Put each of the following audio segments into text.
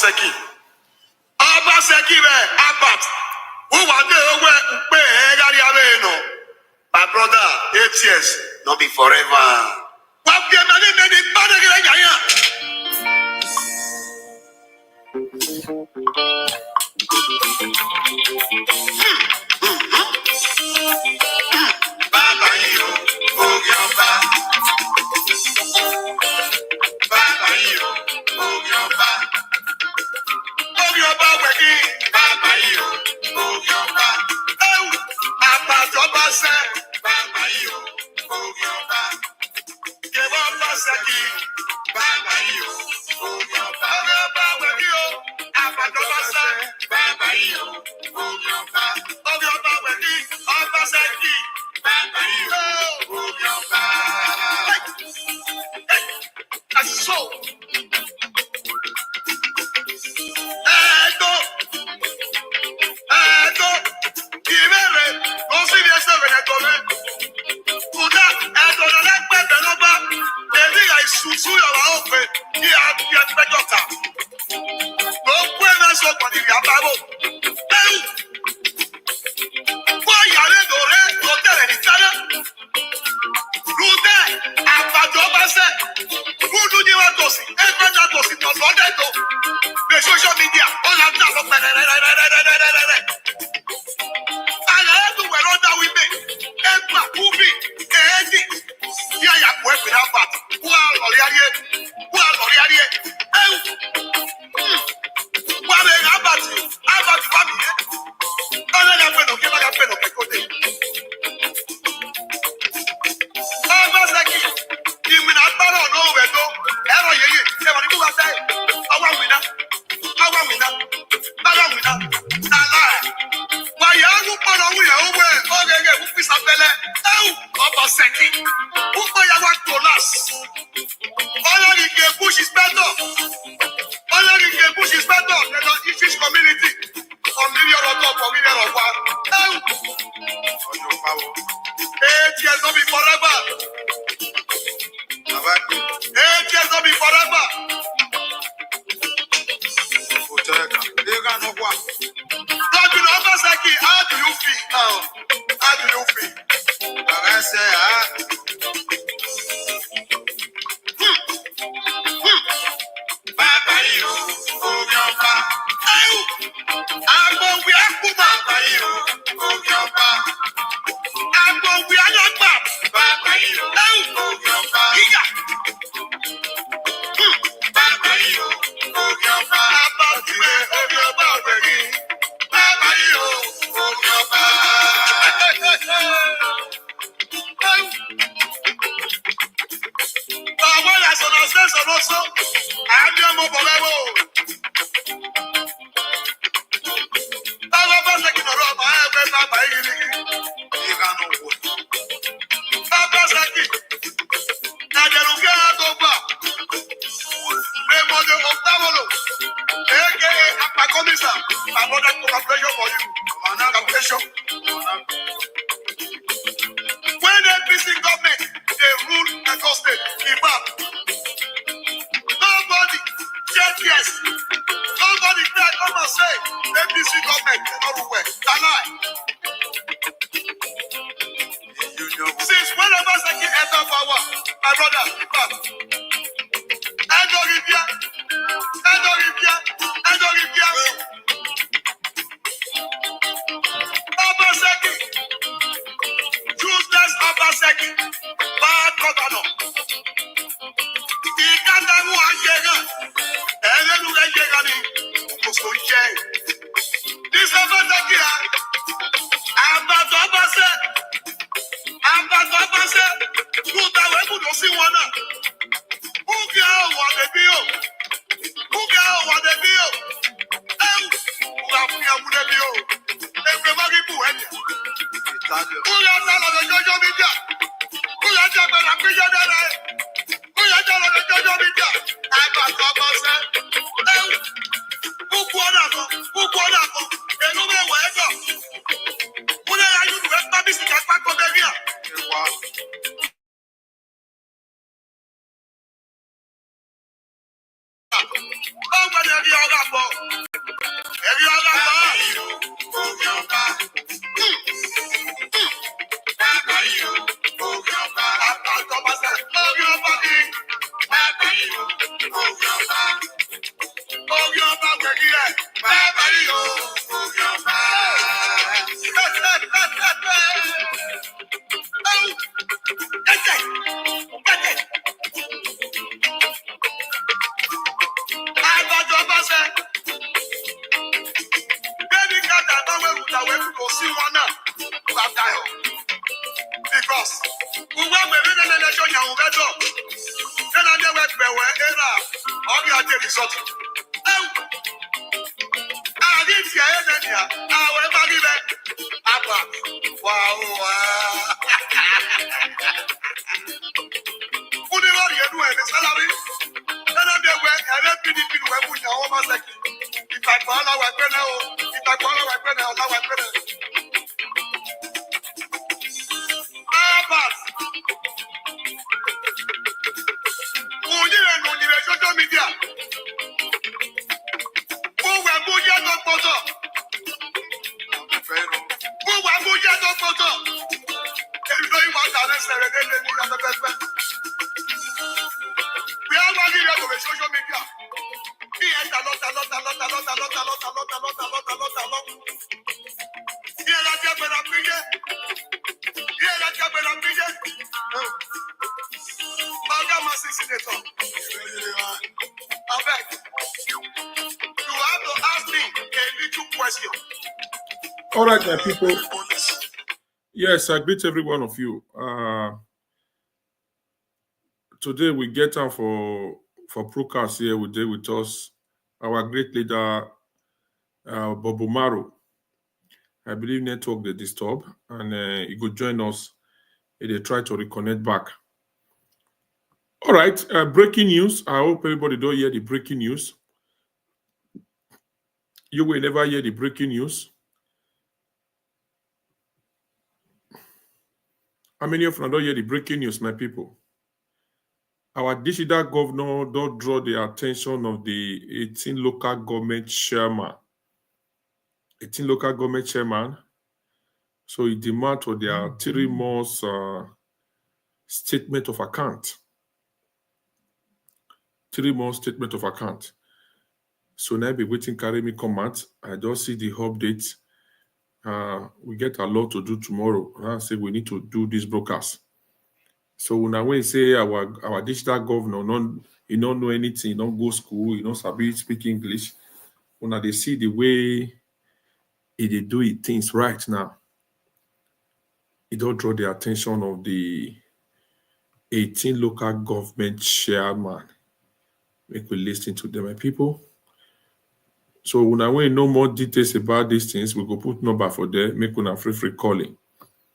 Obaseki. Obaseki be Abat. Who was the my brother, 8 years, not be forever. to see one now. Because we were within an election, you will get up. Then I never were era of your result. I didn't see any. I will not give it. Wow. Who do you do any salary? Then I never were PDP were put your home as if I call our weapon, if I call our weapon, our weapon. Social media. Who were Buja dog photo? Who were Buja dog photo? Everybody wants to answer the best. We are working on the social media. He has a lot. Here I get better picture. You have to ask me a little question. All right, my people. Yes, I greet every one of you. Today we get out for broadcast here with us, our great leader, Bobo Maro. I believe network they disturb, and he could join us if they try to reconnect back. All right, breaking news. I hope everybody don't hear the breaking news. You will never hear the breaking news. How many of you don't hear the breaking news, my people? Our digital governor don't draw the attention of the 18 local government chairman. 18 local government chairman. So he demand for their 3 months statement of account. 3 months statement of account. So now I be waiting carry me comment. I just see the update. We get a lot to do tomorrow. I say we need to do this broadcast. So now when you say our digital governor, he don't know anything, he don't go school, he don't speak English. When they see the way they do it things right now, it don't draw the attention of the 18 local government chairman. Make we listen to them, my people. So when we know more details about these things, we go put number for them, make una free calling.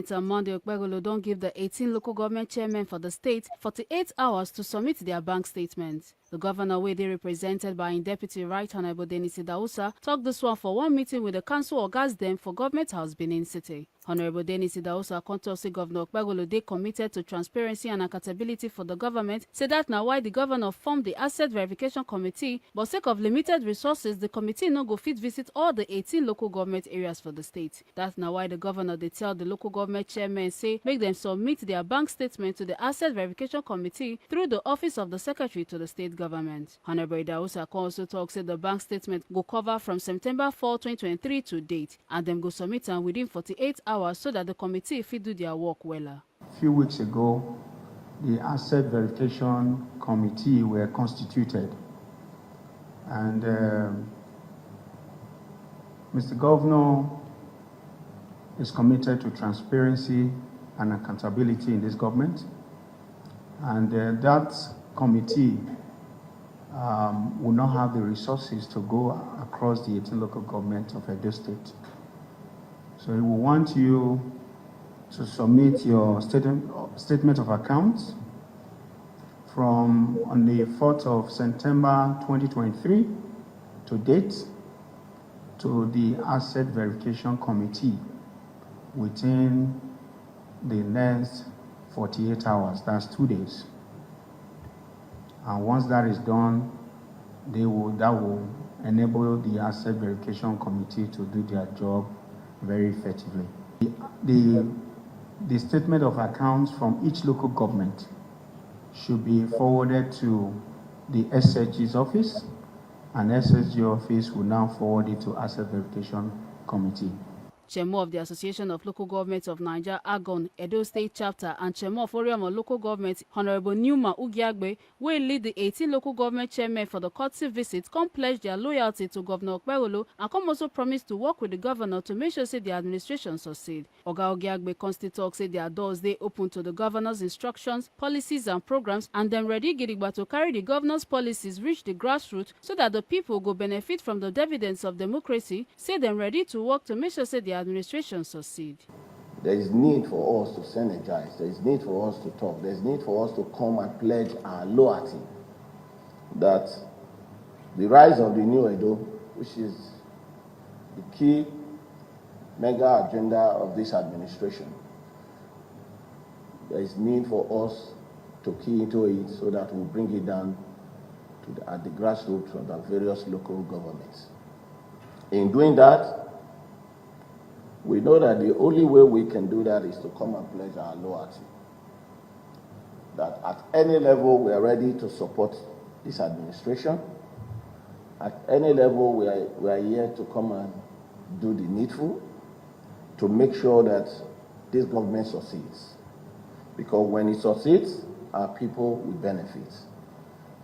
Gov Okpebholo don't give the 18 local government chairmen for the state 48 hours to submit their bank statements. The governor, where they represented by Deputy Right Honorable Dennis Idausa, talked this one for one meeting with the council organs them for Government House Benin City. Honorable Dennis Idausa contested Governor Okpebholo they committed to transparency and accountability for the government, said that now why the governor formed the Asset Verification Committee, but sake of limited resources, the committee no go fit visit all the 18 local government areas for the state. That's now why the governor they tell the local government chairmen say make them submit their bank statement to the Asset Verification Committee through the office of the secretary to the state government. Honorable Idausa also talks that the bank statement go cover from September 4, 2023 to date, and them go submit them within 48 hours so that the committee fit do their work well. A few weeks ago, the Asset Verification Committee were constituted, and Mr. Governor is committed to transparency and accountability in this government, and that committee will not have the resources to go across the 18 local governments of Edo State. So we want you to submit your statement of accounts from on the 4th of September 2023 to date to the Asset Verification Committee within the next 48 hours, that's 2 days. And once that is done, that will enable the Asset Verification Committee to do their job very effectively. The statement of accounts from each local government should be forwarded to the SSG's office, and SSG office will now forward it to Asset Verification Committee. Chairman of the Association of Local Governments of Nigeria, Agon, Edo State Chapter, and Chairman of Oriamo Local Government, Honorable Newman Ugiagbe, will lead the 18 local government chairmen for the courtesy visit, come pledge their loyalty to Governor Okpebholo, and come also promise to work with the governor to make sure say the administration succeed. Oga Ugiagbe constantly talks say their doors they open to the governor's instructions, policies and programs, and them ready gidigba to carry the governor's policies reach the grassroots so that the people go benefit from the dividends of democracy, say them ready to work to make sure say the administration succeed. There is need for us to synergize. There is need for us to talk. There is need for us to come and pledge our loyalty that the rise of the new Edo, which is the key mega agenda of this administration, there is need for us to key into it so that we bring it down to at the grassroots of the various local governments. In doing that, we know that the only way we can do that is to come and pledge our loyalty. That at any level we are ready to support this administration. At any level we are here to come and do the needful to make sure that this government succeeds. Because when it succeeds, our people will benefit.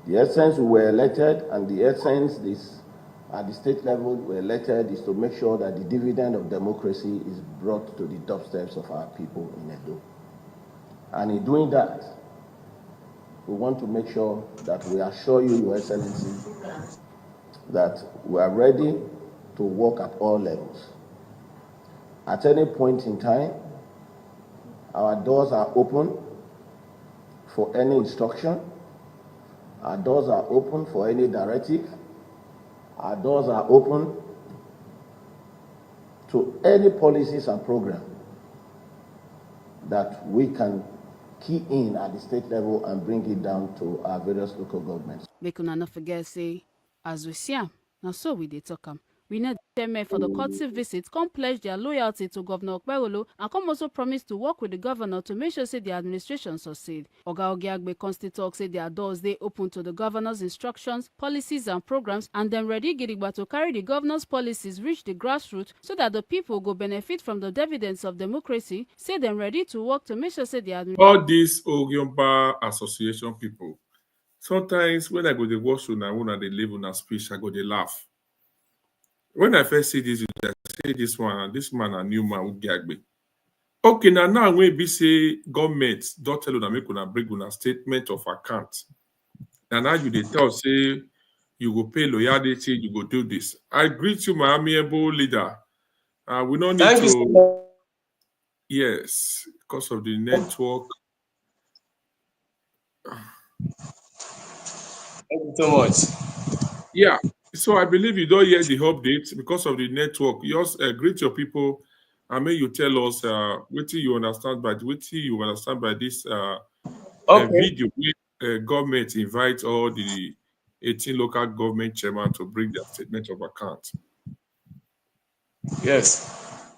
The essence we were elected, and the essence this at the state level we were elected, is to make sure that the dividend of democracy is brought to the doorsteps of our people in Edo. And in doing that, we want to make sure that we assure you, Your Excellency, that we are ready to work at all levels. At any point in time, our doors are open for any instruction. Our doors are open for any directive. Our doors are open to any policies and program that we can key in at the state level and bring it down to our various local governments. Make una not forget say, as we see am, now so we dey talk am. We need chairmen for the courtesy visit come pledge their loyalty to Governor Okpebholo and come also promise to work with the governor to make sure say the administration succeed. Oga Ogiagbe constantly talks say their doors they open to the governor's instructions, policies and programs, and them ready gidigba to carry the governor's policies reach the grassroots so that the people go benefit from the dividends of democracy. Say them ready to work to make sure say the administration. All these Ogiomba association people, sometimes when I go to watch una they live on a speech, I go they laugh. When I first see this, I say this man a new man Ugiagbe. Okay, now when we say government don't tell you that make una bring una statement of account. And now you they tell say you go pay loyalty, you go do this. I greet you, my amiable leader. We don't need Thank you so much. Yes, because of the network. Thank you so much. Yeah. So I believe you don't hear the updates because of the network. You also greet your people. I mean, you tell us what you understand by this video. Government invite all the 18 local government chairmen to bring their statement of account. Yes.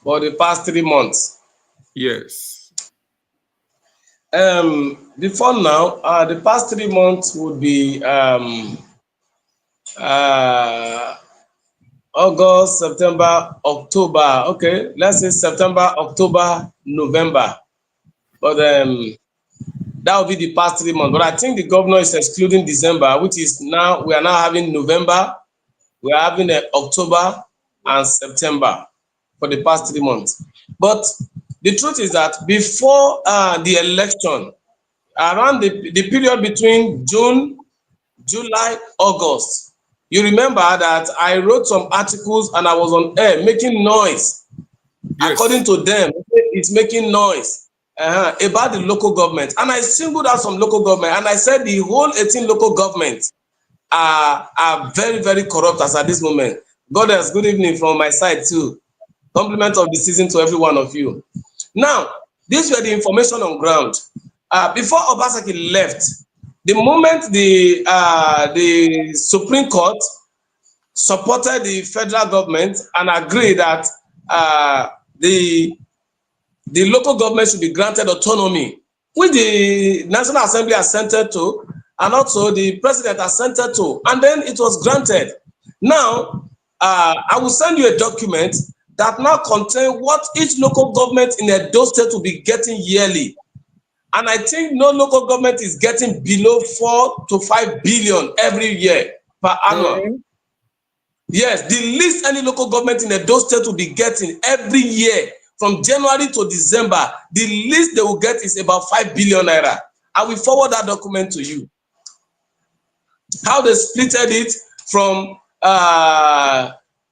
For the past 3 months. Yes. Before now, the past 3 months would be August, September, October. Okay, let's say September, October, November. But that will be the past 3 months. But I think the governor is excluding December, which is now, we are now having November, we are having October and September for the past 3 months. But the truth is that before the election, around the period between June, July, August, you remember that I wrote some articles and I was on air making noise. Yes. According to them, it's making noise about the local government. And I singled out some local government and I said the whole 18 local governments are very, very corrupt as at this moment. Goddess, good evening from my side too. Compliment of the season to every one of you. Now, these were the information on ground. Before Obaseki left, the moment the Supreme Court supported the federal government and agreed that the local government should be granted autonomy, which the National Assembly assented to, and also the president assented to, and then it was granted. Now, I will send you a document that now contains what each local government in Edo State will be getting yearly. And I think no local government is getting below 4 to 5 billion every year per annum. Yes, the least any local government in Edo State will be getting every year from January to December, the least they will get is about 5 billion naira. I will forward that document to you. How they splitted it from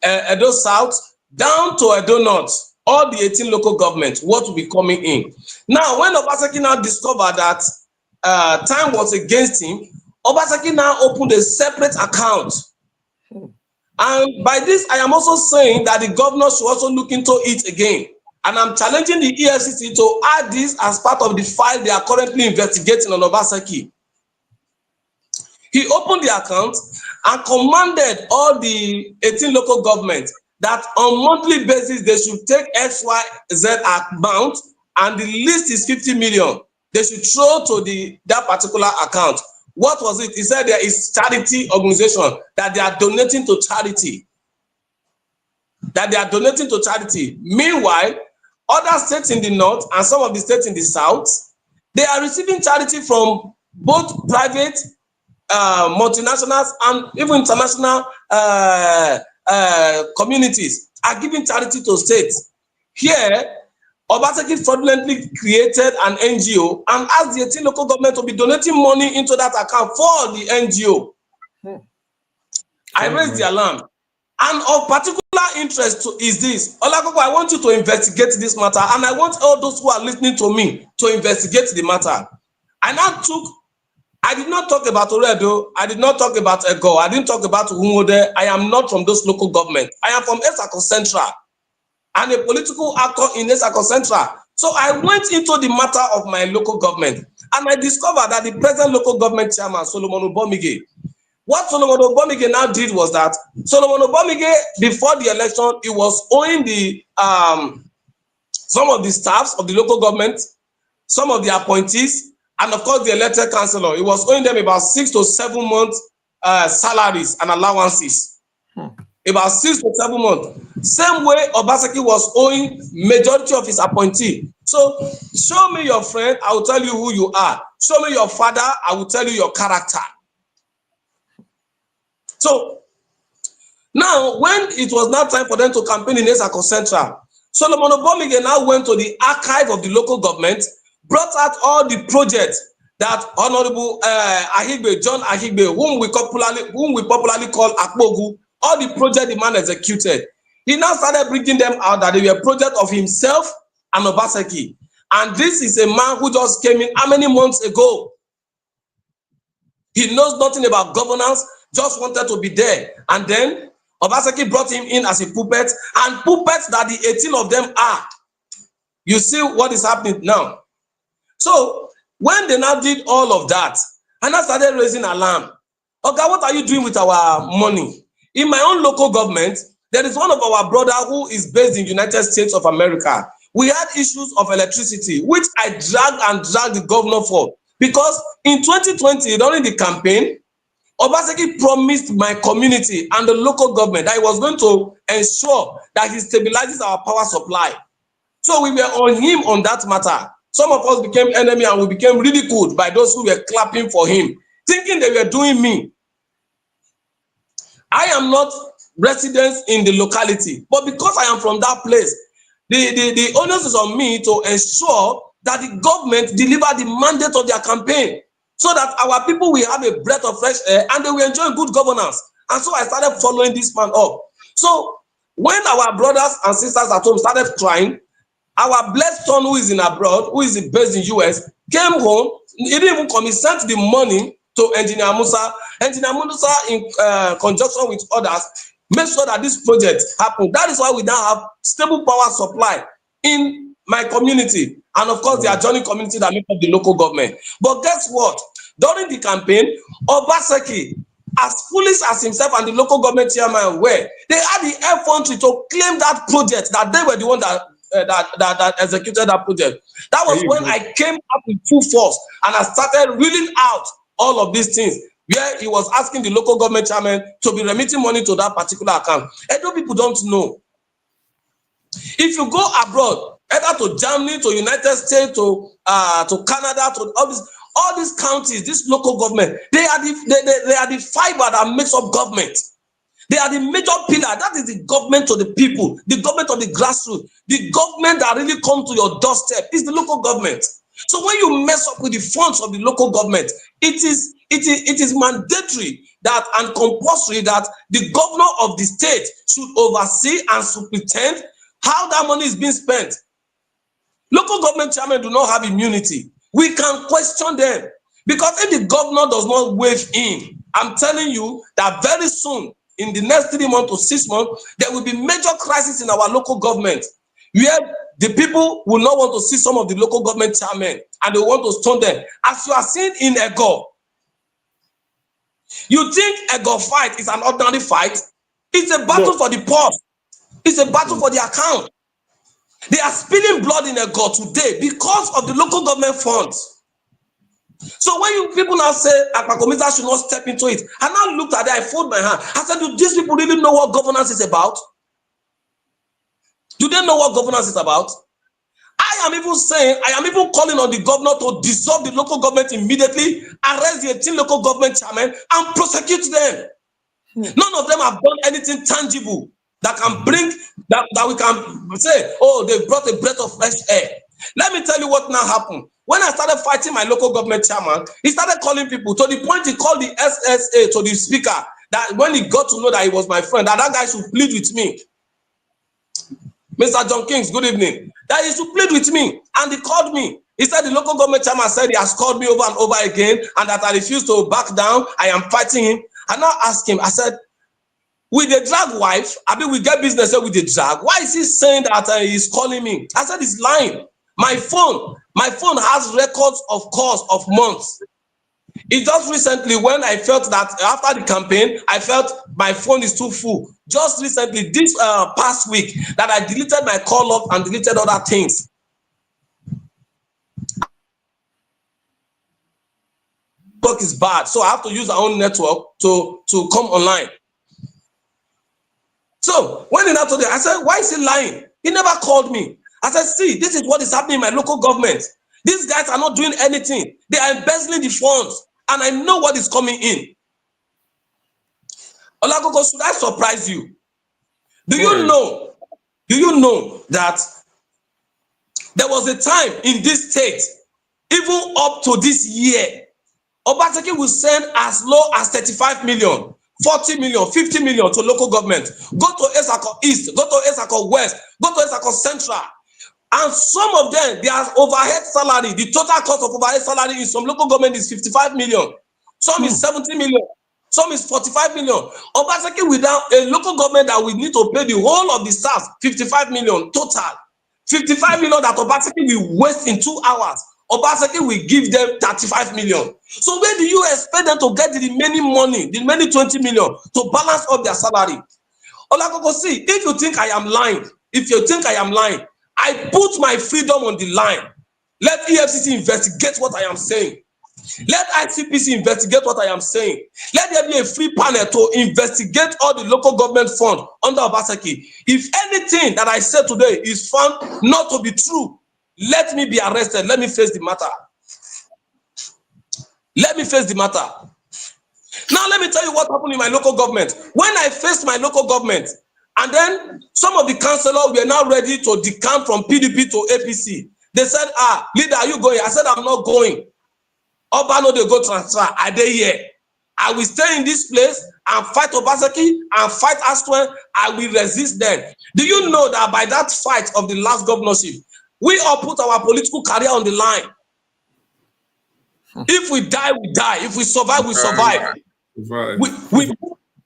Edo South down to Edo North, all the 18 local governments, what will be coming in. Now, when Obaseki now discovered that time was against him, Obaseki now opened a separate account. And by this, I am also saying that the governor should also look into it again. And I'm challenging the EFCC to add this as part of the file they are currently investigating on Obaseki. He opened the account and commanded all the 18 local governments that on monthly basis they should take XYZ amount, and the list is 50 million. They should throw to that particular account. What was it? He said there is charity organization that they are donating to charity. Meanwhile, other states in the north and some of the states in the south, they are receiving charity from both private, multinationals, and even international communities are giving charity to states. Here, Obaseki fraudulently created an NGO and asked the 18 local government to be donating money into that account for the NGO. I raised the alarm. And of particular interest is this. Olakoko, I want you to investigate this matter, and I want all those who are listening to me to investigate the matter. I did not talk about Oredo, I did not talk about Ego, I didn't talk about Umode. I am not from those local governments. I am from Esako Central. I'm a political actor in Esako Central. So I went into the matter of my local government, and I discovered that the present local government chairman, Solomon Obomige, what Solomon Obomige now did was that Solomon Obomige, before the election, he was owing the some of the staffs of the local government, some of the appointees, and of course the elected councillor. He was owing them about 6 to 7 months salaries and allowances. About 6 to 7 months. Same way Obaseki was owing majority of his appointee. So show me your friend, I will tell you who you are. Show me your father, I will tell you your character. So now, when it was now time for them to campaign in Esako Central, Solomon Obomige now went to the archive of the local government, brought out all the projects that Honorable John Ahigbe, whom we popularly call Akpogu, all the projects the man executed. He now started bringing them out that they were projects of himself and Obaseki. And this is a man who just came in how many months ago? He knows nothing about governance, just wanted to be there. And then Obaseki brought him in as a puppet, and puppets that the 18 of them are. You see what is happening now. So when they now did all of that, and I started raising alarm. Okay, what are you doing with our money? In my own local government, there is one of our brother who is based in the United States of America. We had issues of electricity, which I dragged the governor for. Because in 2020, during the campaign, Obaseki promised my community and the local government that he was going to ensure that he stabilizes our power supply. So we were on him on that matter. Some of us became enemy and we became ridiculed by those who were clapping for him, thinking they were doing me. I am not resident in the locality, but because I am from that place, the onus is on me to ensure that the government deliver the mandate of their campaign, so that our people will have a breath of fresh air and they will enjoy good governance. And so I started following this man up. So when our brothers and sisters at home started crying, our blessed son who is in abroad, who is based in US, came home. He didn't even come. He sent the money to Engineer Musa. Engineer Musa, in conjunction with others, made sure that this project happened. That is why we now have stable power supply in my community, and of course the adjoining community that make up the local government. But guess what? During the campaign, Obaseki, as foolish as himself and the local government chairman were, they had the effrontery to claim that project, that they were the one that executed that project. That was when I came up with full force and I started reeling out all of these things where he was asking the local government chairman to be remitting money to that particular account. Edo people don't know. If you go abroad, either to Germany, to United States, to Canada, to all these counties, this local government, they are the fiber that makes up government. They are the major pillar. That is the government of the people, the government of the grassroots, the government that really comes to your doorstep is the local government. So when you mess up with the funds of the local government, it is mandatory that and compulsory that the governor of the state should oversee and superintend how that money is being spent. Local government chairmen do not have immunity. We can question them because if the governor does not wave in, I'm telling you that very soon, in the next 3 months to 6 months, there will be major crisis in our local government where the people will not want to see some of the local government chairmen and they want to stone them. As you are seeing in Ego, you think Ego fight is an ordinary fight? It's a battle for the poor. It's a battle for the account. They are spilling blood in Ego today because of the local government funds. So when you people now say Akpakomita should not step into it, I now looked at it, I folded my hand. I said, do these people really know what governance is about? Do they know what governance is about? I am even calling on the governor to dissolve the local government immediately, arrest the 18 local government chairmen, and prosecute them. None of them have done anything tangible that can bring, that we can say, oh, they brought a breath of fresh air. Let me tell you what now happened. When I started fighting my local government chairman, he started calling people to the point he called the SSA to the speaker that when he got to know that he was my friend, that guy should plead with me. Mr. John Kings, good evening. That he should plead with me. And he called me. He said the local government chairman said he has called me over and over again and that I refuse to back down. I am fighting him. I now asked him, I said, with the drag wife, I mean, we get business with the drag. Why is he saying that he's calling me? I said, he's lying. My phone has records of calls of months. It just recently when I felt that after the campaign, I felt my phone is too full. Just recently, this past week, that I deleted my call log and deleted other things. Network is bad, so I have to use our own network to come online. So when he now told me, I said, why is he lying? He never called me. I said, see, this is what is happening in my local government. These guys are not doing anything. They are embezzling the funds, and I know what is coming in. Olagogo, should I surprise you? Do you know that there was a time in this state, even up to this year, Obaseki will send as low as 35 million, 40 million, 50 million to local government. Go to Esako East, go to Esako West, go to Esako Central. And some of them, their overhead salary, the total cost of overhead salary in some local government is 55 million. Some is 70 million. Some is 45 million. Obaseki without a local government that we need to pay the whole of the staff, 55 million total. 55 million that Obaseki will waste in 2 hours. Obaseki will give them 35 million. So where do you expect them to get the remaining money, the remaining 20 million to balance up their salary? Olagogo, see, if you think I am lying, I put my freedom on the line. Let EFCC investigate what I am saying. Let ICPC investigate what I am saying. Let there be a free panel to investigate all the local government funds under Obaseki. If anything that I said today is found not to be true, let me be arrested. Let me face the matter. Let me face the matter. Now let me tell you what happened in my local government. When I faced my local government, and then some of the councillors were now ready to decamp from PDP to APC. They said, leader, are you going? I said, I'm not going. Oba no, they go transfer. Are they here? I will stay in this place and fight Obaseki and fight Astwen. I will resist them. Do you know that by that fight of the last governorship, we all put our political career on the line? If we die, we die. If we survive, we survive.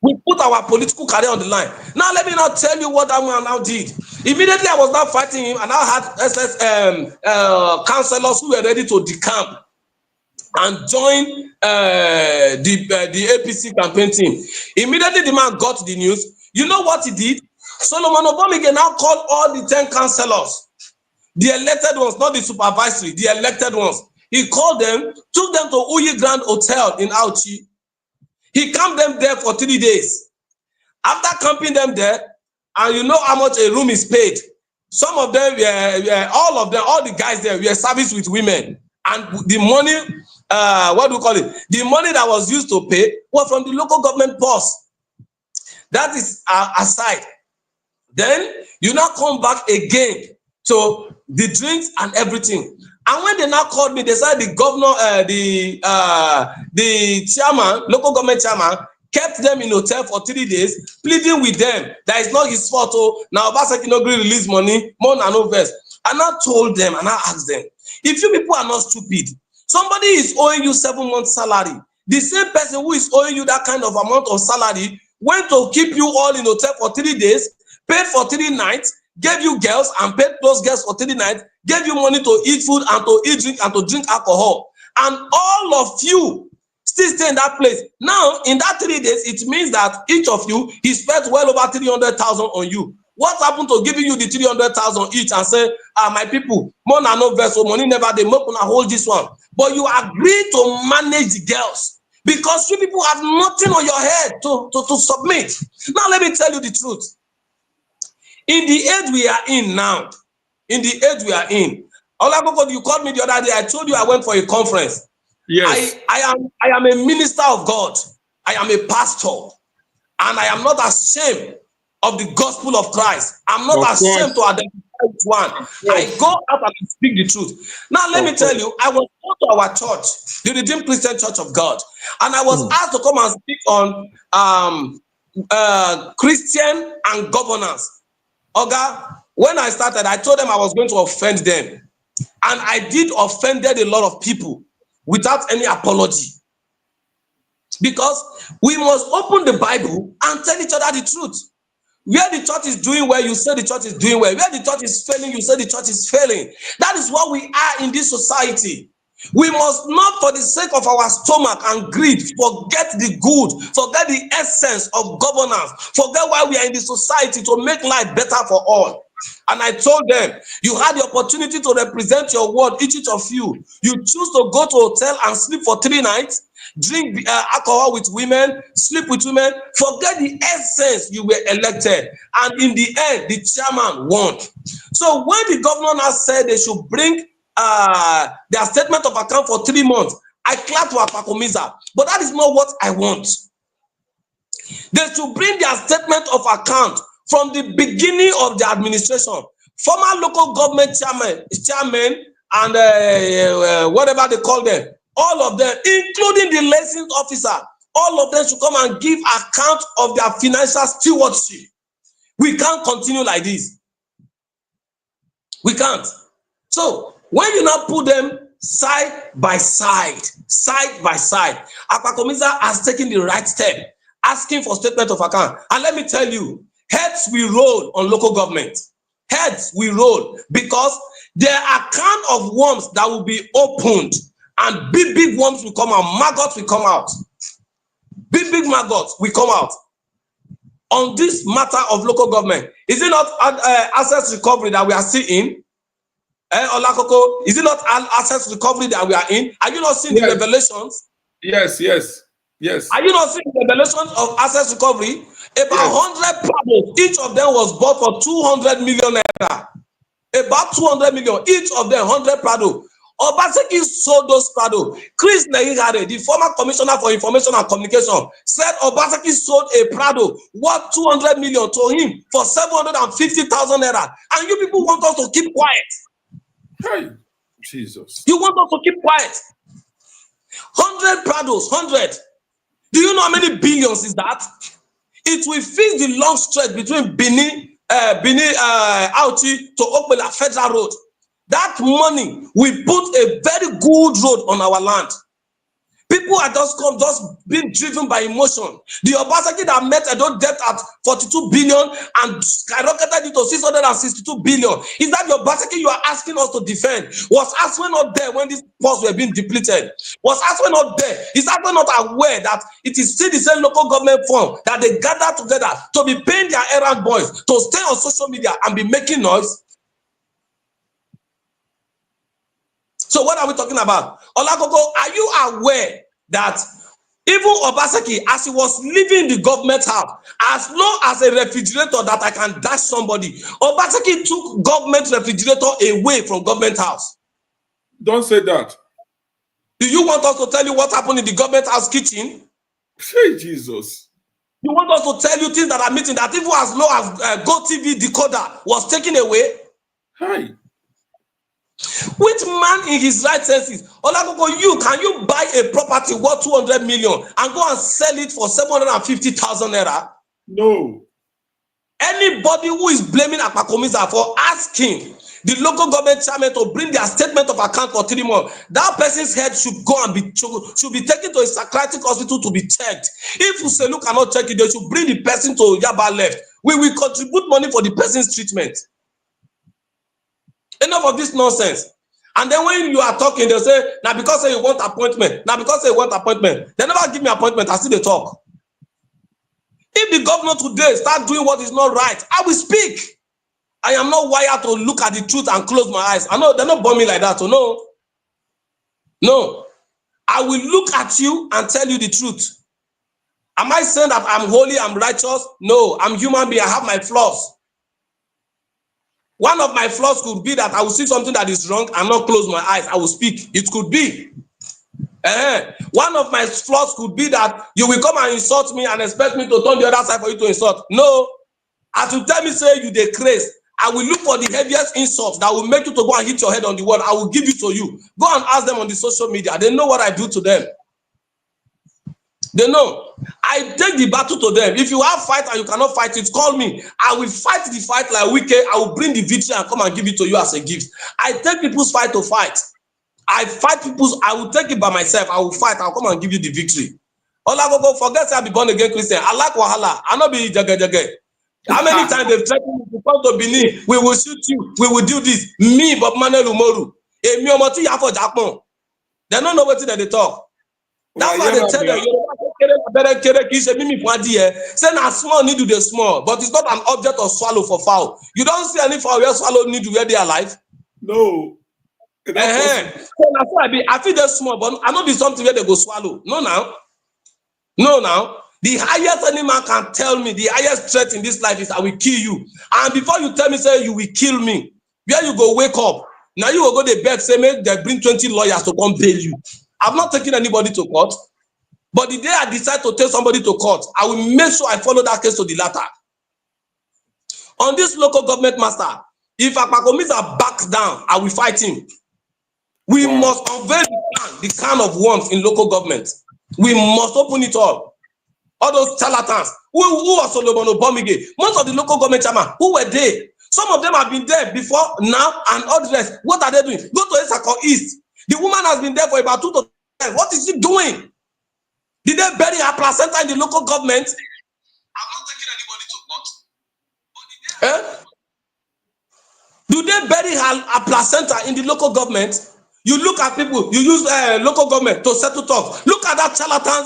We put our political career on the line. Now let me now tell you what that man now did. Immediately I was now fighting him, and I had councillors who were ready to decamp and join the APC campaign team. Immediately the man got the news. You know what he did? Solomon Obamige now called all the 10 councillors, the elected ones, not the supervisory, the elected ones. He called them, took them to Uyi Grand Hotel in Auchi, He camped them there for 3 days. After camping them there, and you know how much a room is paid. Some of them all the guys there were serviced with women. And the money, what do we call it? The money that was used to pay was from the local government purse. That is aside. Then you now come back again to the drinks and everything. And when they now called me, they said the governor, the chairman, local government chairman, kept them in hotel for 3 days, pleading with them that it's not his fault. Oh, now Obaseki no gree release money, more than no verse. And I told them and I asked them, if you people are not stupid, somebody is owing you 7 months salary. The same person who is owing you that kind of amount of salary went to keep you all in hotel for 3 days, paid for 3 nights, gave you girls and paid those girls for 3 nights, gave you money to eat food and to eat drink and to drink alcohol. And all of you still stay in that place. Now, in that 3 days, it means that each of you, he spent well over 300,000 on you. What happened to giving you the 300,000 each and say, my people, more than no vessel, money never, they more gonna hold this one. But you agree to manage the girls because you people have nothing on your head to submit. Now, let me tell you the truth. In the age we are in now, Olakoko, you called me the other day. I told you I went for a conference. Yes. I am a minister of God. I am a pastor. And I am not ashamed of the gospel of Christ. I'm not ashamed to identify with one. I go out and speak the truth. Now, let me tell you, I was going to our church, the Redeemed Christian Church of God. And I was asked to come and speak on Christian and governance. Oga, when I started, I told them I was going to offend them. And I did offended a lot of people without any apology. Because we must open the Bible and tell each other the truth. Where the church is doing well, you say the church is doing well. Where the church is failing, you say the church is failing. That is what we are in this society. We must not, for the sake of our stomach and greed, forget the good, forget the essence of governance, forget why we are in the society to make life better for all. And I told them, you had the opportunity to represent your ward, each of you. You choose to go to a hotel and sleep for 3 nights, drink alcohol with women, sleep with women, forget the essence you were elected. And in the end, the chairman won. So when the governor now said they should bring their statement of account for 3 months, I clapped to Apakomiza, but that is not what I want. They should bring their statement of account from the beginning of the administration. Former local government chairman and whatever they call them, all of them, including the licensed officer, all of them should come and give account of their financial stewardship. We can't continue like this. We can't. So when you now put them side by side, Apakomiza has taken the right step, asking for statement of account. And let me tell you, heads will roll on local government. Heads will roll because there are kind of worms that will be opened and big worms will come out. Maggots will come out. Big maggots will come out. On this matter of local government, is it not assets recovery that we are seeing? Olakoko, is it not assets recovery that we are in? Are you not seeing the revelations? Yes. Are you not seeing the revelations of assets recovery? About 100 Prados, each of them was bought for 200 million naira. About 200 million, each of them 100 Prado. Obaseki sold those Prado. Chris Nehigare, the former commissioner for information and communication, said Obaseki sold a Prado worth 200 million to him for 750,000 naira. And you people want us to keep quiet. Hey, Jesus. You want us to keep quiet. 100 Prados, 100. Do you know how many billions is that? It will fix the long stretch between Benin Auchi to Okpebholo Federal Road. That money will put a very good road on our land. People are just being driven by emotion. The Obaseki that met a debt at 42 billion and skyrocketed it to 662 billion. Is that the Obaseki you are asking us to defend? Was Aswe not there when these posts were being depleted? Was Aswe not there? Is Aswe not aware that it is still the same local government fund that they gather together to be paying their errand boys to stay on social media and be making noise? So what are we talking about? Olakoko, are you aware that Even Obaseki, as he was leaving the government house, as low as a refrigerator that I can dash somebody, Obaseki took government refrigerator away from government house. Don't say that. Do you want us to tell you what happened in the government house kitchen? Say Jesus. You want us to tell you things that are missing, that even as low as GoTV decoder was taken away? Hi. Which man in his right senses, Olakoko, can you buy a property worth 200 million and go and sell it for 750,000 naira? No. Anybody who is blaming Akpakomiza for asking the local government chairman to bring their statement of account for 3 months, that person's head should go and should be taken to a psychiatric hospital to be checked. If Uselu cannot check it, they should bring the person to Yaba left. We will contribute money for the person's treatment. Enough of this nonsense. And then when you are talking, they'll say, now because you want appointment, now because you want appointment, they never give me appointment, I still they talk. If the governor today start doing what is not right, I will speak. I am not wired to look at the truth and close my eyes. I know they're not bombing like that, so no. No. I will look at you and tell you the truth. Am I saying that I'm holy, I'm righteous? No, I'm human being, I have my flaws. One of my flaws could be that I will see something that is wrong and not close my eyes. I will speak. It could be. One of my flaws could be that you will come and insult me and expect me to turn the other side for you to insult. No. As you tell me, say you dey craze, I will look for the heaviest insults that will make you to go and hit your head on the wall. I will give it to you. Go and ask them on the social media. They know what I do to them. They know. I take the battle to them. If you have fight and you cannot fight it, call me. I will fight the fight like Wike. I will bring the victory and come and give it to you as a gift. I take people's fight to fight. I fight people's, I will take it by myself. I will fight. I'll come and give you the victory. Olagogo, forget I be born again Christian. I like Wahala. I not be jage. How many times they've threatened me to come to Benin? We will shoot you. We will do this. Me, Bob Manuel Umoru. They don't know what they talk. That's why they tell them, say na small need to be small, but it's not an object of swallow for fowl. You don't see any fowl where swallow need to where they are alive. No. So I feel they're small, but I know there's something where they go swallow. No now. The highest any man can tell me, the highest threat in this life is I will kill you. And before you tell me, say you will kill me, where you go wake up. Now you will go to bed, say make they bring 20 lawyers to come bail you. I've not taken anybody to court. But the day I decide to take somebody to court, I will make sure I follow that case to the latter. On this local government master, if Akpakomiza backs down, I will fight him. We must unveil the can of worms in local government. We must open it up. All those charlatans, who are Solomon Obomige, most of the local government chairman, who were there? Some of them have been there before, now, and all the rest. What are they doing? Go to Esako East. The woman has been there for about 2 to 3 years. What is she doing? Did they bury her placenta in the local government? I'm not taking anybody to court. Do they bury her placenta in the local government? You look at people, you use local government to settle talks. Look at that charlatan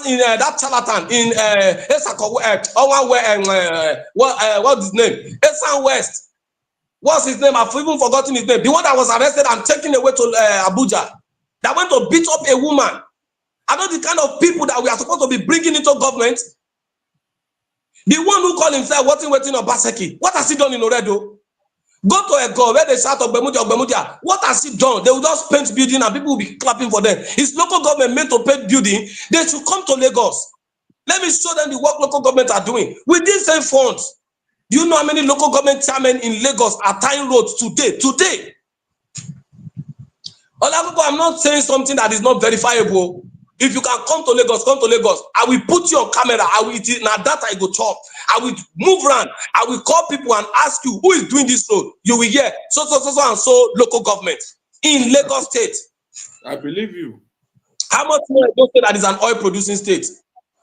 in Esako, what's his name? Esan West. What's his name? I've even forgotten his name. The one that was arrested and taken away to Abuja, that went to beat up a woman. Are not the kind of people that we are supposed to be bringing into government? The one who called himself waiting on Baseki. What has he done in Oredo? Go to a go where they shout Ogbemudia. What has he done? They will just paint building and people will be clapping for them. Is local government meant to paint building? They should come to Lagos. Let me show them the work local government are doing. With these same funds, do you know how many local government chairmen in Lagos are tying roads today? I'm not saying something that is not verifiable. If you can come to Lagos, come to Lagos. I will put you on camera. I will now that I go talk. I will move around. I will call people and ask you who is doing this road. You will hear so and so local government in Lagos State. I believe you. How much more Lagos State that is an oil producing state?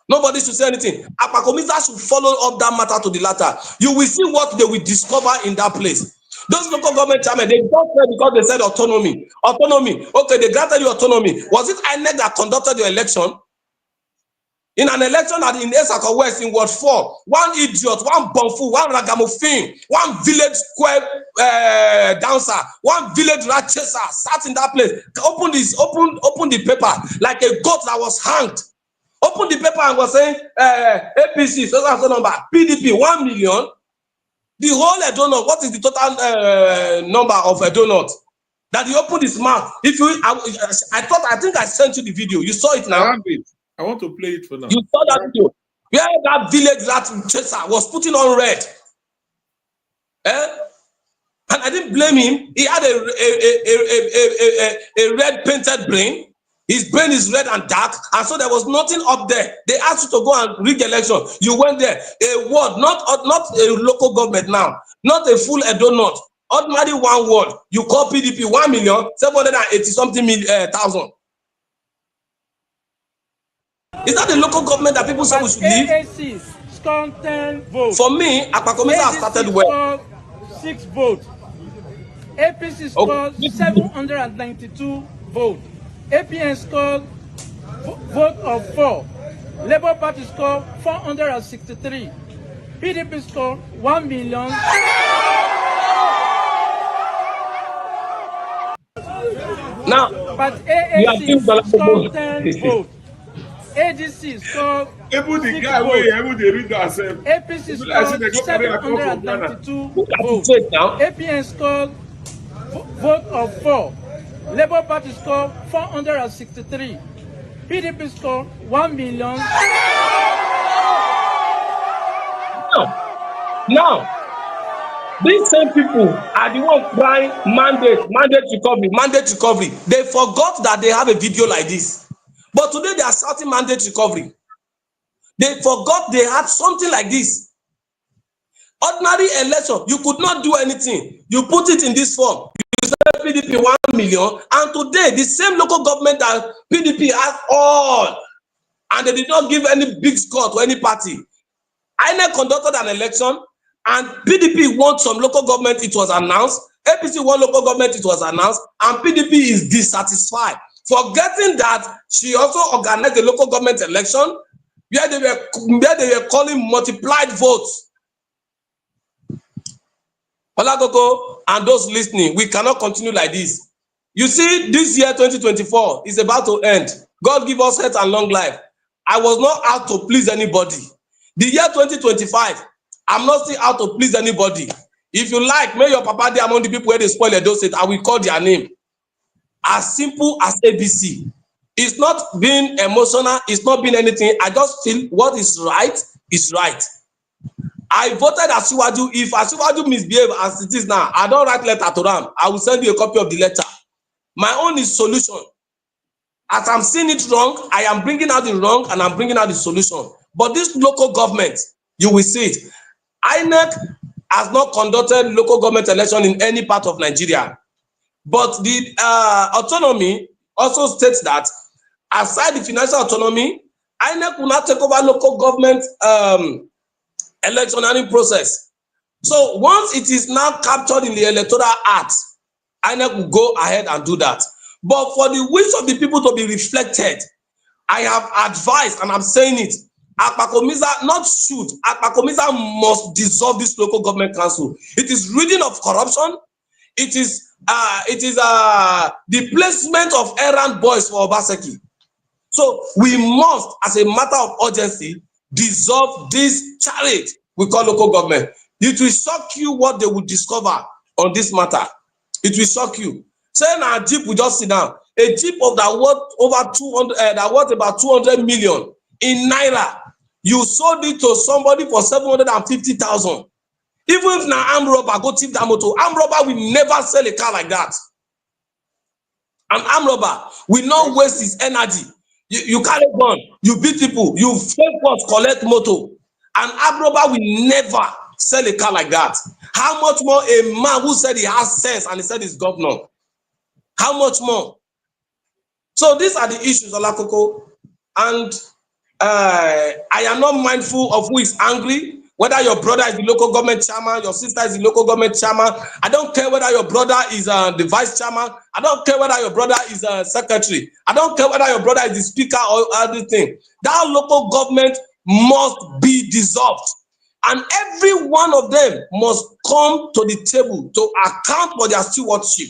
Nobody should say anything. Akpakomiza should follow up that matter to the latter. You will see what they will discover in that place. Those local government chairmen, they don't say because they said autonomy. Okay, they granted you autonomy. Was it INEC that conducted your election? In an election that in Esako West in Ward 4, one idiot, one bumfu, one ragamuffin, one village square dancer, one village rat chaser sat in that place. Open the paper like a goat that was hanged. Open the paper and was saying APC, so number, PDP 1 million. The whole donut, what is the total number of a donut? That he opened his mouth. If you, I think I sent you the video. You saw it now. I have it. I want to play it for now. You saw that video where that village rat chaser was putting on red. And I didn't blame him. He had a red painted brain. His brain is red and dark, and so there was nothing up there. They asked you to go and rig election. You went there. A word, not a local government now, not a full donut. Ordinary one word. You call PDP 1,780 something thousand. Is that the local government that people say we should leave? AAC scored 10 votes. For me, Akpakomesa has started well. 6 votes. APC scored 792 votes. APN scored vote of 4. Labour Party scored 463. PDP scored 1 million. Now, but AAC scored 10 votes. ADC scored Even the 6 guy votes. where able to read that self. APC scored 792 votes. APN scored vote of 4. Labour Party scored 463. PDP scored 1 million. Now, these same people are the ones crying mandate recovery. They forgot that they have a video like this. But today they are shouting mandate recovery. They forgot they had something like this. Ordinary election, you could not do anything. You put it in this form. You said PDP 1 million, and today the same local government that PDP has all, and they did not give any big score to any party. INEC conducted an election, and PDP won some local government, it was announced. APC won local government, it was announced, and PDP is dissatisfied. Forgetting that she also organized the local government election where they were calling multiplied votes. Olagogo and those listening, we cannot continue like this. You see, this year 2024 is about to end. God give us health and long life. I was not out to please anybody. The year 2025, I'm not still out to please anybody. If you like, may your papa be among the people where they spoil their dosage, I will call their name. As simple as ABC. It's not being emotional, it's not being anything. I just feel what is right is right. I voted Asiwaju. If Asiwaju misbehave as it is now, I don't write letter to them. I will send you a copy of the letter. My own is solution. As I'm seeing it wrong, I am bringing out the wrong and I'm bringing out the solution. But this local government, you will see it. INEC has not conducted local government election in any part of Nigeria. But the autonomy also states that aside the financial autonomy, INEC will not take over local government electionary process. So once it is now captured in the Electoral Act, INEC will go ahead and do that. But for the wish of the people to be reflected, I have advised, and I'm saying it, Akpakomesa not should, Akpakomesa must dissolve this local government council. It is reading of corruption. It is the placement of errand boys for Obaseki. So we must, as a matter of urgency, dissolve this charade we call local government. It will shock you what they will discover on this matter. It will shock you. Saying a jeep will just sit down. A jeep of that worth over 200, that worth about 200 million in naira. You sold it to somebody for 750,000. Even if now armed robber go tip that motor, armed robber will never sell a car like that. An armed robber will not waste his energy. You carry gun, you beat people, you fake force collect motor. An armed robber will never sell a car like that. How much more a man who said he has sense and he said he's governor? How much more? So these are the issues, Olakoko. And I am not mindful of who is angry. Whether your brother is the local government chairman, your sister is the local government chairman. I don't care whether your brother is the vice chairman. I don't care whether your brother is a secretary. I don't care whether your brother is the speaker or everything. That local government must be dissolved. And every one of them must come to the table to account for their stewardship.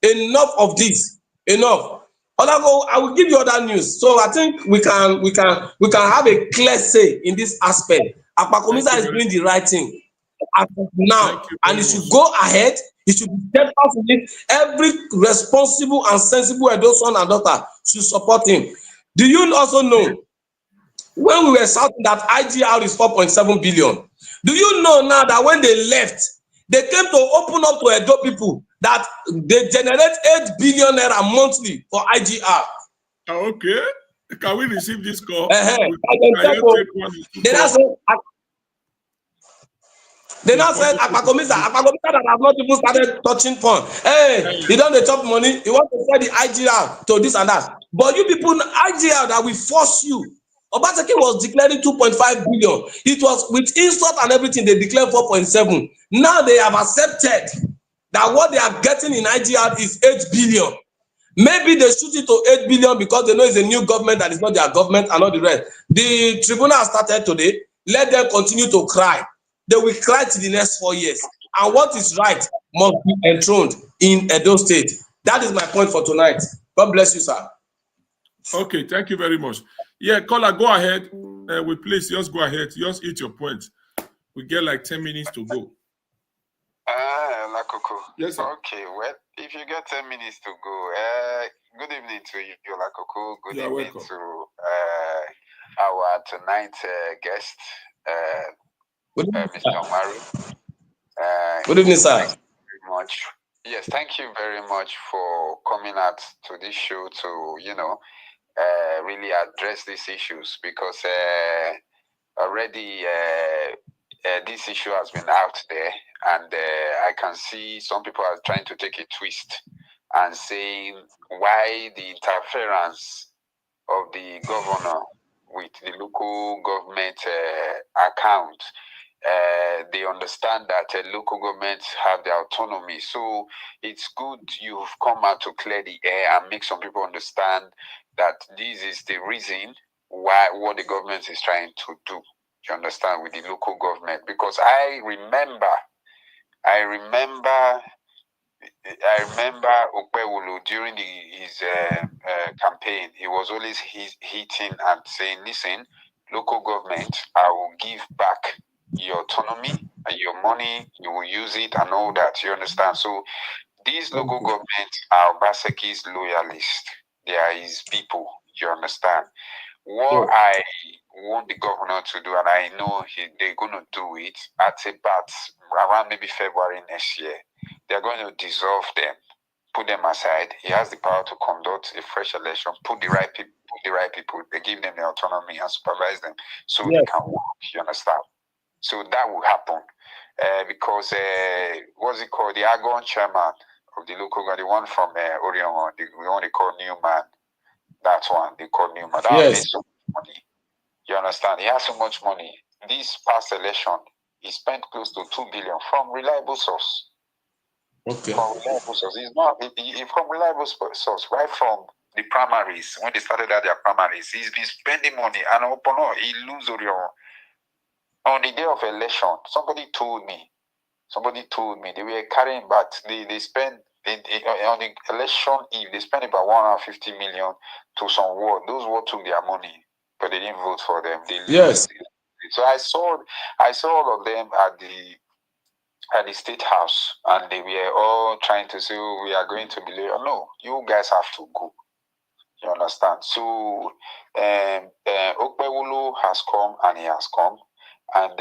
Enough of this. Enough. Olago, I will give you other news. So I think we can have a clear say in this aspect. Akpakomisa is doing the right thing as of now, and it should go ahead. It should be steadfast in it. Every responsible and sensible Edo son and daughter should support him. Do you also know when we were shouting that IGR is 4.7 billion? Do you know now that when they left, they came to open up to Edo people that they generate 8 billion naira monthly for IGR? Okay. Can we receive this call? They now said Akpakomisa that have not even started touching phone. Hey, he don't dey chop money. He want to sell the IGR to this and that. But you people, IGR that will force you. Obaseki was declaring 2.5 billion. It was with insult and everything. They declared 4.7. Now they have accepted that what they are getting in IGR is 8 billion. Maybe they shoot it to 8 billion because they know it's a new government that is not their government and all the rest. The tribunal has started today. Let them continue to cry. They will cry till the next 4 years. And what is right must be enthroned in Edo State. That is my point for tonight. God bless you, sir. Okay, thank you very much. Yeah, caller, go ahead. Please just go ahead. Just eat your point. We get like 10 minutes to go. Lakoko. Yes, sir. Okay, well, if you get 10 minutes to go, good evening to you, Lakoko. Good You're evening welcome. to our tonight's guest, Mr. Omaru. Good evening, sir. Thank you very much. Yes, thank you very much for coming out to this show to, really address these issues, because already this issue has been out there, and I can see some people are trying to take a twist and saying why the interference of the governor with the local government account. They understand that local governments have their autonomy. So it's good you've come out to clear the air and make some people understand that this is the reason why what the government is trying to do. You understand, with the local government? Because I remember Okpebholo during his campaign. He was always hitting and saying, "Listen, local government, I will give back your autonomy and your money. You will use it and all that." You understand? So these local governments are Obaseki's loyalists. They are his people. You understand? What I want the governor to do, and I know they're going to do it at about around maybe February next year, they're going to dissolve them, put them aside. He has the power to conduct a fresh election, put the right people, they give them the autonomy and supervise them so they can work. You understand? So that will happen because what's it called? The Argon chairman of the local government, the one from Orion, the one they call Newman. That one they call Newman. That one made so much money. You understand? He has so much money. This past election, he spent close to 2 billion from reliable source. Okay. From reliable source. It's not from reliable source, right from the primaries. When they started at their primaries, he's been spending money, and he lose Orion. On the day of election, somebody told me they were carrying back. They spent on the election eve. They spent about 150 million to some ward. Those ward took their money, but they didn't vote for them. Yes. So I saw all of them at the state house, and they were all trying to say, "Oh, we are going to be late." No, you guys have to go. You understand? So Okpebholo has come, and he has come. And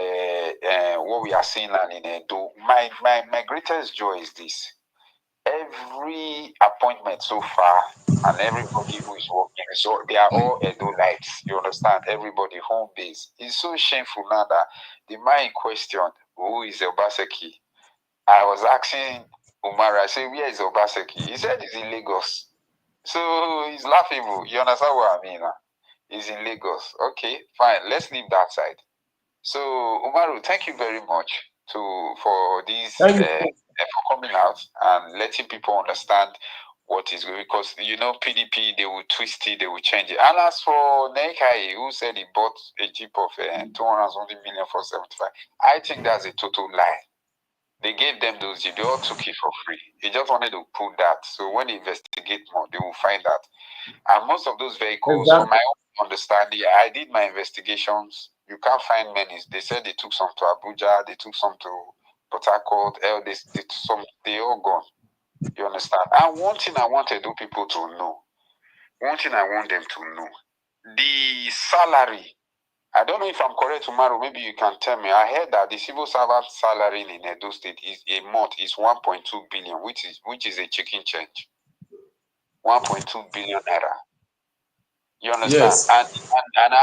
what we are seeing now in Edo, my greatest joy is this. Every appointment so far, and everybody who is working, so they are all Edo-lites. You understand? Everybody home base. It's so shameful now that the man in question, who is Obaseki, I was asking Umar, I said, "Where is Obaseki?" He said he's in Lagos. So he's laughable. You understand what I mean? He's in Lagos. Okay, fine. Let's leave that side. So Umaru, thank you very much for this for coming out and letting people understand what is going, because PDP, they will twist it, they will change it. And as for Nekai, who said he bought a jeep of 200 million for 75, I think that's a total lie. They gave them those jeeps. They all took it for free. They just wanted to prove that. So when they investigate more, they will find that. And most of those vehicles, from my own understanding, I did my investigations. You can't find many. They said they took some to Abuja, they took some to Port Harcourt, they all gone. You understand? And one thing I wanted people to know, one thing I want them to know, the salary. I don't know if I'm correct tomorrow. Maybe you can tell me. I heard that the civil servant salary in Edo State is a month is 1.2 billion, which is a chicken change. 1.2 billion naira. You understand? Yes. And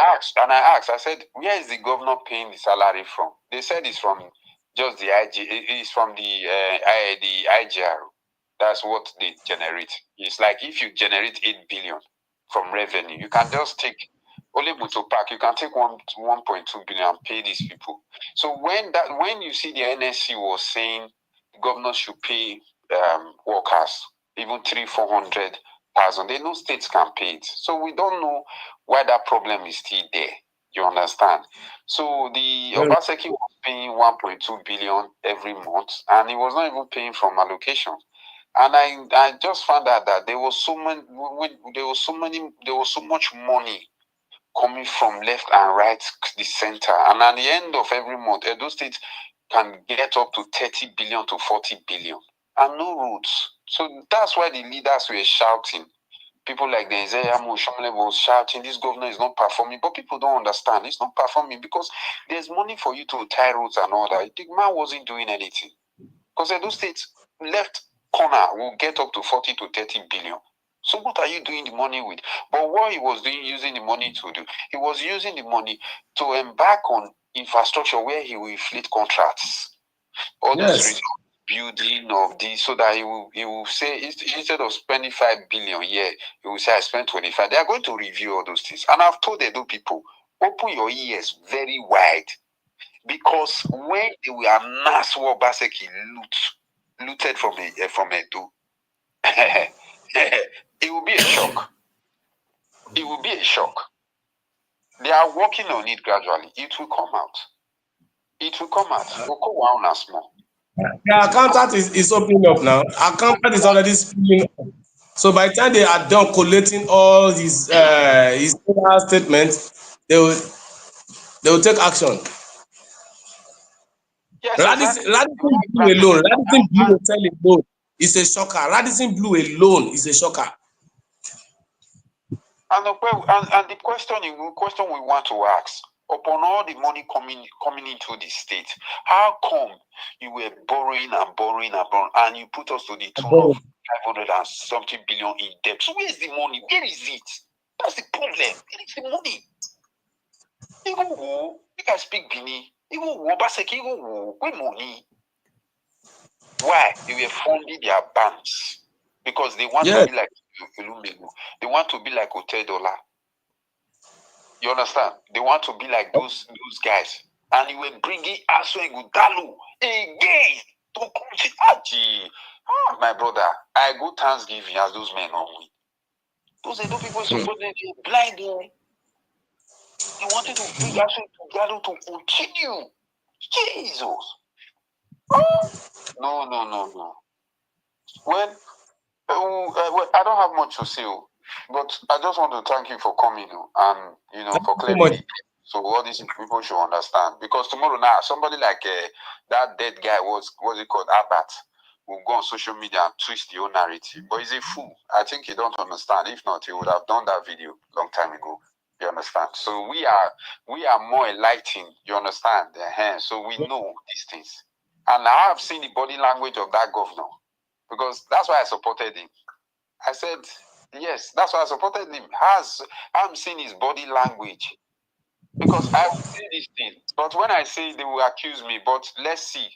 I asked, I said, where is the governor paying the salary from? They said it's from just the IG. It's from the IGR. That's what they generate. It's like if you generate 8 billion from revenue, you can just take only Moto Park. You can take 1.2 billion and pay these people. So when you see the NSC was saying the governor should pay workers even 300,000-400,000, they know states can pay it. So we don't know why that problem is still there. You understand? So the Obaseki was paying 1.2 billion every month, and he was not even paying from allocation. And I just found out that there was so much money coming from left and right, the center. And at the end of every month, Edo State can get up to 30 billion to 40 billion and no roads. So that's why the leaders were shouting. People like the Isaiah Moshomle was shouting, this governor is not performing. But people don't understand. It's not performing because there's money for you to tie roads and all that. The man wasn't doing anything. Because Edo State left corner will get up to 40 to 30 billion. So what are you doing the money with? But what he was doing, using the money to do, he was using the money to embark on infrastructure where he will inflate contracts. All those building of this, so that he will say, instead of spending 5 billion here, he will say, I spent 25. They are going to review all those things. And I've told Edo people, open your ears very wide. Because when they were Naswa Baseki looted from Edo, it will be a shock. It will be a shock. They are working on it gradually. It will come out. It will come out. The accountant is opening up now. Accountant is already speaking up. So by the time they are done collating all his statements, they will take action. Yes, Radisson Blue alone. Radisson Blue Hotel alone is a shocker. Radisson Blue alone is a shocker. And the question we want to ask, upon all the money coming into the state, how come you were borrowing and you put us to the tune of 500 and something billion in debt? So where is the money? Where is it? That's the problem. Where is the money? Even who? You can speak Bini. Even who? Baseki, even who? Where money? Why? They were funding their banks because they want to be like Elumelu. They want to be like Hotel Dollar. You understand? They want to be like those guys. And you were bringing Aso Ighodalo again to continue. My brother, I go Thanksgiving as those men on me. Those Edo people supposedly blind. They wanted to bring Aso Ighodalo to continue. Jesus. No. Well, I don't have much to say, but I just want to thank you for coming and for clarity. So all these people should understand, because tomorrow now somebody like that dead guy what's it called, Abat, will go on social media and twist the whole narrative. But he's a fool. I think he don't understand. If not, he would have done that video long time ago. You understand? So we are more enlightened. You understand? So we know these things, and I have seen the body language of that governor. Because that's why I supported him. I said, yes, that's why I supported him. I'm seeing his body language. Because I will say this thing. But when I say they will accuse me, but let's see.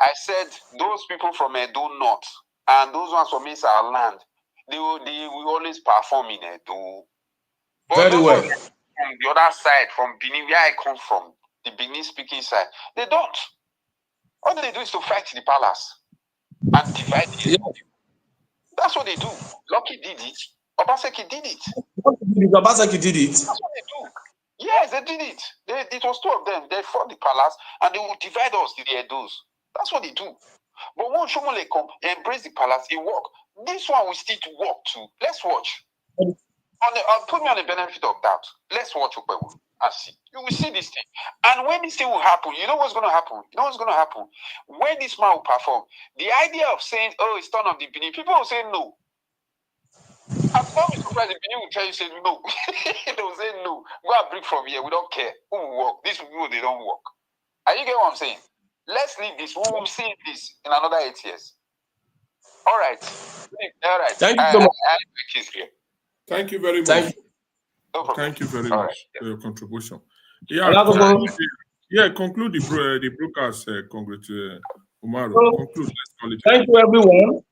I said those people from Edo North and those ones from Isa land, they will always perform in Edo. But very well. From the other side, from Benin, where I come from, the Benin speaking side, they don't. All they do is to fight the palace and divide the That's what they do. Lucky did it. Obaseki did it. Obaseki did it. That's what they do. Yes, they did it. It was two of them. They fought the palace and they will divide us to the Edos. That's what they do. But once Shomole come, embrace the palace, it work. This one will still to work too. Let's watch. Put me on the benefit of doubt. Let's watch Okpebholo and see. You will see this thing. And when this thing will happen, you know what's going to happen? You know what's going to happen? When this man will perform, the idea of saying, oh, it's turn of the Benin, people will say no. I'm not surprised the Benin will tell you, say no. They will say no. Go and bring from here. We don't care. Who will work? These people, they don't work. Are you get what I'm saying? Let's leave this. We will see this in another 8 years. All right. All right. Thank you so much. Tthank you very much. Thank you. No problem. Thank you very much for your contribution. Yeah, conclude the broadcast, Congress Umaru. Conclude. Let's call it. Thank you, everyone.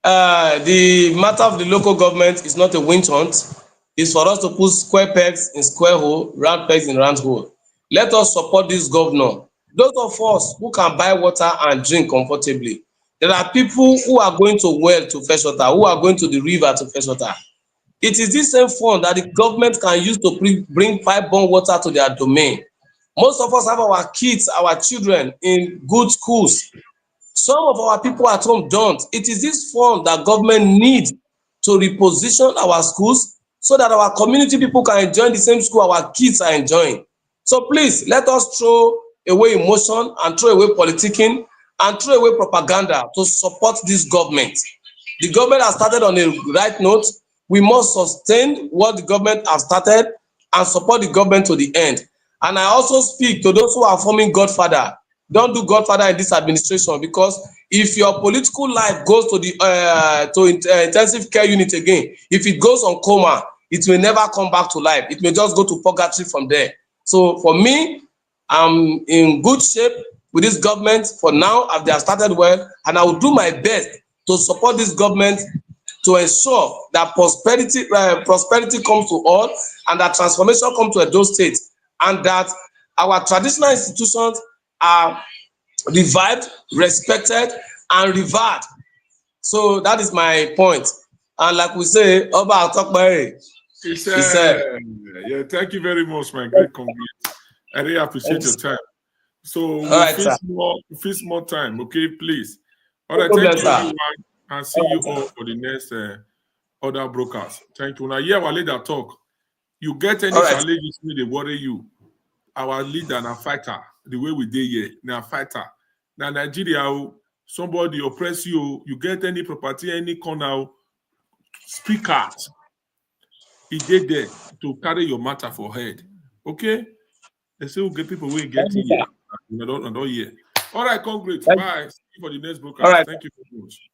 The matter of the local government is not a witch hunt. It's for us to put square pegs in square hole, round pegs in round hole. Let us support this governor. Those of us who can buy water and drink comfortably. There are people who are going to well to fetch water, who are going to the river to fetch water. It is this same fund that the government can use to bring pipe-borne water to their domain. Most of us have our kids, our children in good schools. Some of our people at home don't. It is this fund that government needs to reposition our schools so that our community people can enjoy the same school our kids are enjoying. So please, let us throw away emotion and throw away politicking and throw away propaganda to support this government. The government has started on a right note. We must sustain what the government has started and support the government to the end. And I also speak to those who are forming Godfather. Don't do Godfather in this administration, because if your political life goes to the intensive care unit again, if it goes on coma, it may never come back to life. It may just go to purgatory from there. So for me, I'm in good shape with this government for now, as they have started well, and I will do my best to support this government to ensure that prosperity comes to all, and that transformation comes to Edo State, and that our traditional institutions are revived, respected, and revered. So that is my point. And like we say, Oba Okpebholo. He said, yeah, thank you very much, my great congrats. I really appreciate your time. So we'll face more time, okay, please. All right, thank you, everyone, and see you all for the next other brokers. Thank you. Now, yeah, our leader talk. You get any challenges when they worry you. Our leader na fighter. The way we did here, na fighter. Now Nigeria, somebody oppress you. You get any property, any corner, speak out. He did there to carry your matter for head. Okay? They say we'll get people who get here. Not here. All right, congrats. Bye. See you for the next broadcast. Thank you very much.